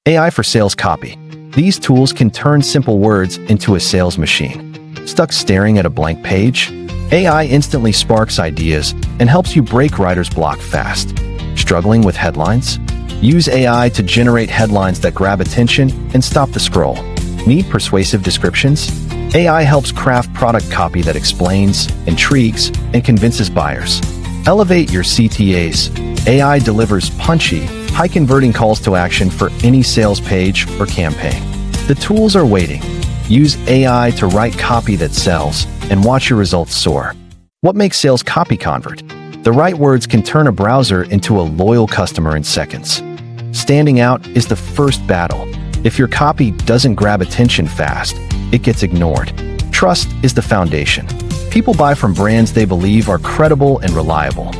AI for sales copy. These tools can turn simple words into a sales machine. Stuck staring at a blank page? AI instantly sparks ideas and helps you break writer's block fast. Struggling with headlines? Use AI to generate headlines that grab attention and stop the scroll. Need persuasive descriptions? AI helps craft product copy that explains, intrigues, and convinces buyers. Elevate your CTAs. AI delivers punchy, high-converting calls to action for any sales page or campaign. The tools are waiting. Use AI to write copy that sells and watch your results soar. What makes sales copy convert? The right words can turn a browser into a loyal customer in seconds. Standing out is the first battle. If your copy doesn't grab attention fast, it gets ignored. Trust is the foundation. People buy from brands they believe are credible and reliable.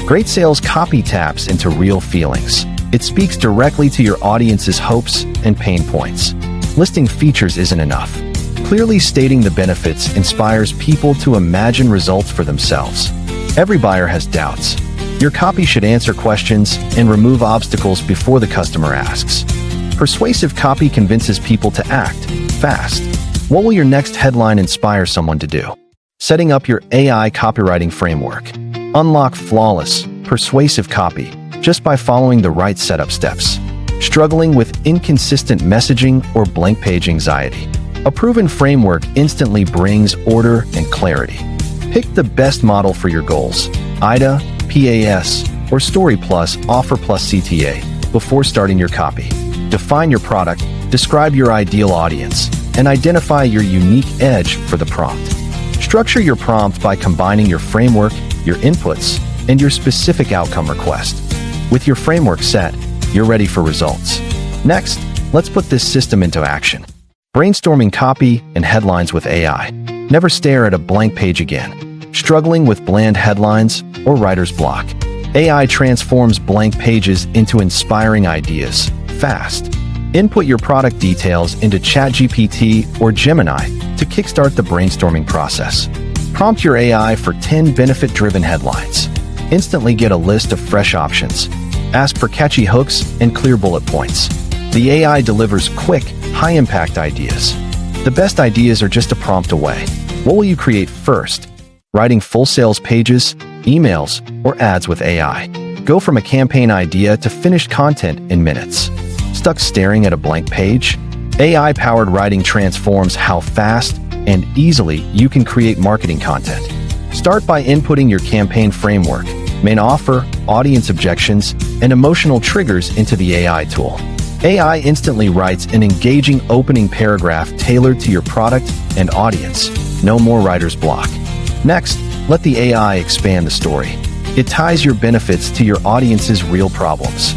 Great sales copy taps into real feelings. It speaks directly to your audience's hopes and pain points. Listing features isn't enough. Clearly stating the benefits inspires people to imagine results for themselves. Every buyer has doubts. Your copy should answer questions and remove obstacles before the customer asks. Persuasive copy convinces people to act fast. What will your next headline inspire someone to do? Setting up your AI copywriting framework. Unlock flawless, persuasive copy just by following the right setup steps. Struggling with inconsistent messaging or blank page anxiety? A proven framework instantly brings order and clarity. Pick the best model for your goals: IDA, PAS, or Story Plus, Offer Plus CTA before starting your copy. Define your product, describe your ideal audience, and identify your unique edge for the prompt. Structure your prompt by combining your framework, your inputs, and your specific outcome request. With your framework set, you're ready for results. Next, let's put this system into action. Brainstorming copy and headlines with AI. Never stare at a blank page again. Struggling with bland headlines or writer's block? AI transforms blank pages into inspiring ideas fast. Input your product details into ChatGPT or Gemini to kickstart the brainstorming process. Prompt your AI for 10 benefit-driven headlines. Instantly get a list of fresh options. Ask for catchy hooks and clear bullet points. The AI delivers quick, high-impact ideas. The best ideas are just a prompt away. What will you create first? Writing full sales pages, emails, or ads with AI. Go from a campaign idea to finished content in minutes. Stuck staring at a blank page? AI-powered writing transforms how fast and easily you can create marketing content. Start by inputting your campaign framework, main offer, audience objections, and emotional triggers into the AI tool. AI instantly writes an engaging opening paragraph tailored to your product and audience. No more writer's block. Next, let the AI expand the story. It ties your benefits to your audience's real problems.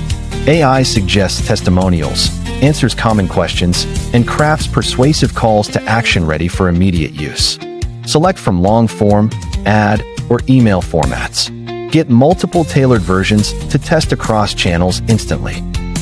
AI suggests testimonials, answers common questions, and crafts persuasive calls to action ready for immediate use. Select from long-form, ad, or email formats. Get multiple tailored versions to test across channels instantly.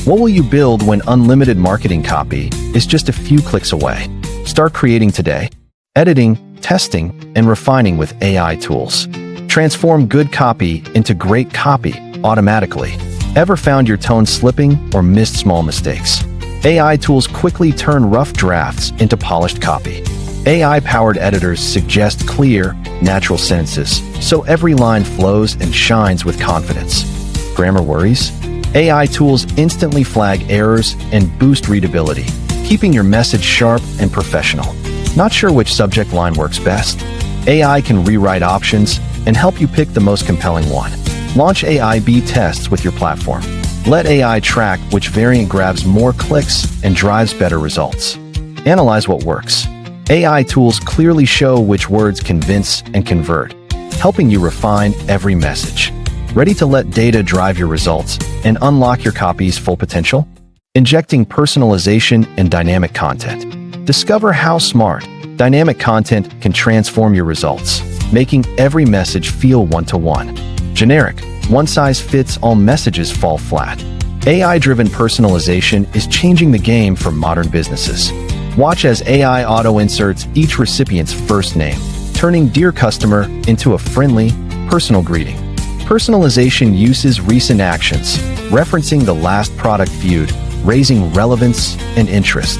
What will you build when unlimited marketing copy is just a few clicks away? Start creating today. Editing, testing, and refining with AI tools. Transform good copy into great copy automatically. Ever found your tone slipping or missed small mistakes? AI tools quickly turn rough drafts into polished copy. AI-powered editors suggest clear, natural sentences, so every line flows and shines with confidence. Grammar worries? AI tools instantly flag errors and boost readability, keeping your message sharp and professional. Not sure which subject line works best? AI can rewrite options and help you pick the most compelling one. Launch AI B tests with your platform. Let AI track which variant grabs more clicks and drives better results. Analyze what works. AI tools clearly show which words convince and convert, helping you refine every message. Ready to let data drive your results and unlock your copy's full potential? Injecting personalization and dynamic content. Discover how smart, dynamic content can transform your results, making every message feel one-to-one. Generic, one-size-fits-all messages fall flat. AI-driven personalization is changing the game for modern businesses. Watch as AI auto-inserts each recipient's first name, turning "Dear Customer" into a friendly, personal greeting. Personalization uses recent actions, referencing the last product viewed, raising relevance and interest.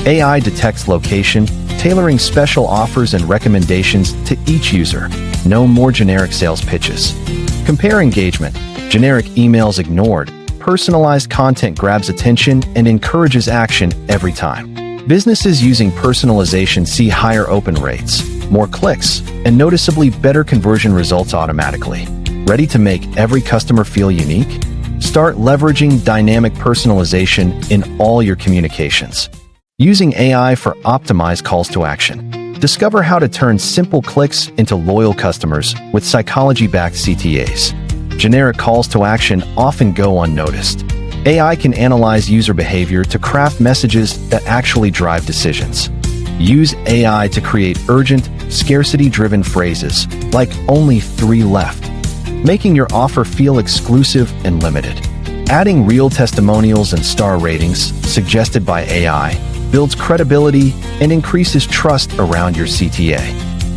AI detects location, tailoring special offers and recommendations to each user. No more generic sales pitches. Compare engagement. Generic emails ignored. Personalized content grabs attention and encourages action every time. Businesses using personalization see higher open rates, more clicks, and noticeably better conversion results automatically. Ready to make every customer feel unique? Start leveraging dynamic personalization in all your communications. Using AI for optimized calls to action. Discover how to turn simple clicks into loyal customers with psychology-backed CTAs. Generic calls to action often go unnoticed. AI can analyze user behavior to craft messages that actually drive decisions. Use AI to create urgent, scarcity-driven phrases, like "only 3 left," making your offer feel exclusive and limited. Adding real testimonials and star ratings, suggested by AI, builds credibility and increases trust around your CTA.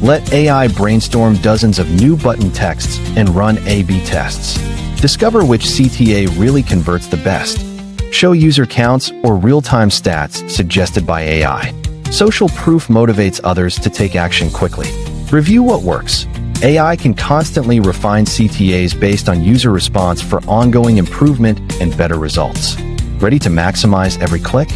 Let AI brainstorm dozens of new button texts and run A/B tests. Discover which CTA really converts the best. Show user counts or real-time stats suggested by AI. Social proof motivates others to take action quickly. Review what works. AI can constantly refine CTAs based on user response for ongoing improvement and better results. Ready to maximize every click?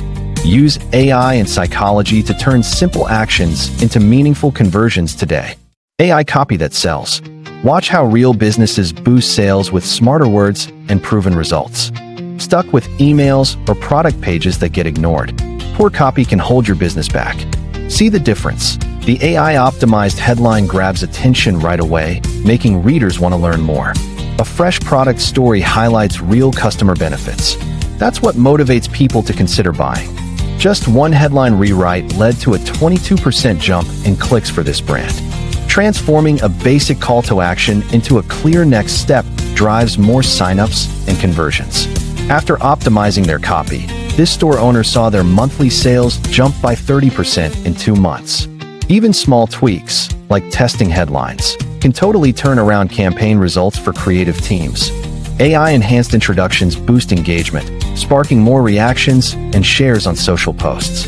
Use AI and psychology to turn simple actions into meaningful conversions today. AI copy that sells. Watch how real businesses boost sales with smarter words and proven results. Stuck with emails or product pages that get ignored? Poor copy can hold your business back. See the difference. The AI-optimized headline grabs attention right away, making readers want to learn more. A fresh product story highlights real customer benefits. That's what motivates people to consider buying. Just one headline rewrite led to a 22% jump in clicks for this brand. Transforming a basic call to action into a clear next step drives more signups and conversions. After optimizing their copy, this store owner saw their monthly sales jump by 30% in 2 months. Even small tweaks, like testing headlines, can totally turn around campaign results for creative teams. AI-enhanced introductions boost engagement, sparking more reactions and shares on social posts.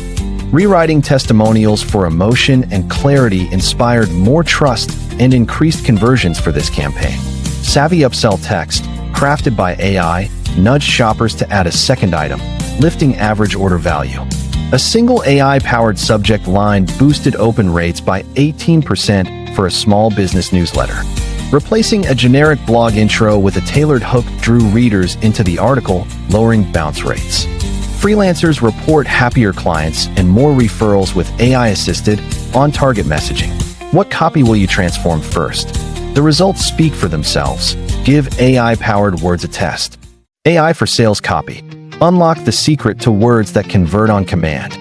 Rewriting testimonials for emotion and clarity inspired more trust and increased conversions for this campaign. Savvy upsell text, crafted by AI, nudged shoppers to add a second item, lifting average order value. A single AI-powered subject line boosted open rates by 18% for a small business newsletter. Replacing a generic blog intro with a tailored hook drew readers into the article, lowering bounce rates. Freelancers report happier clients and more referrals with AI-assisted, on-target messaging. What copy will you transform first? The results speak for themselves. Give AI-powered words a test. AI for sales copy. Unlock the secret to words that convert on command.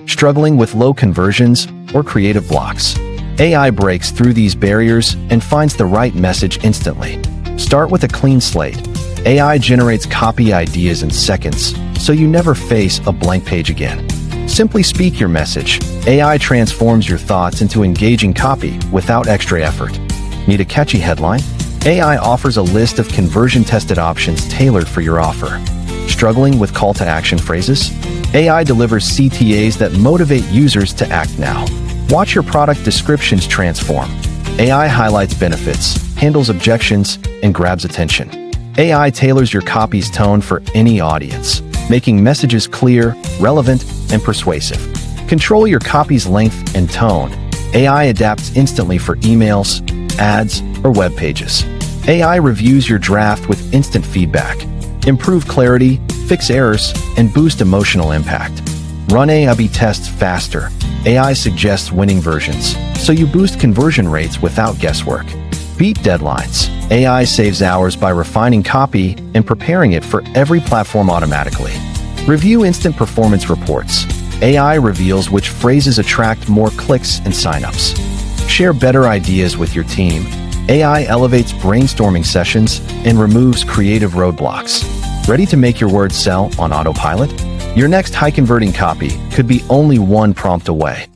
Struggling with low conversions or creative blocks? AI breaks through these barriers and finds the right message instantly. Start with a clean slate. AI generates copy ideas in seconds, so you never face a blank page again. Simply speak your message. AI transforms your thoughts into engaging copy without extra effort. Need a catchy headline? AI offers a list of conversion-tested options tailored for your offer. Struggling with call-to-action phrases? AI delivers CTAs that motivate users to act now. Watch your product descriptions transform. AI highlights benefits, handles objections, and grabs attention. AI tailors your copy's tone for any audience, making messages clear, relevant, and persuasive. Control your copy's length and tone. AI adapts instantly for emails, ads, or web pages. AI reviews your draft with instant feedback. Improve clarity, fix errors, and boost emotional impact. Run A/B tests faster. AI suggests winning versions, so you boost conversion rates without guesswork. Beat deadlines. AI saves hours by refining copy and preparing it for every platform automatically. Review instant performance reports. AI reveals which phrases attract more clicks and signups. Share better ideas with your team. AI elevates brainstorming sessions and removes creative roadblocks. Ready to make your words sell on autopilot? Your next high-converting copy could be only one prompt away.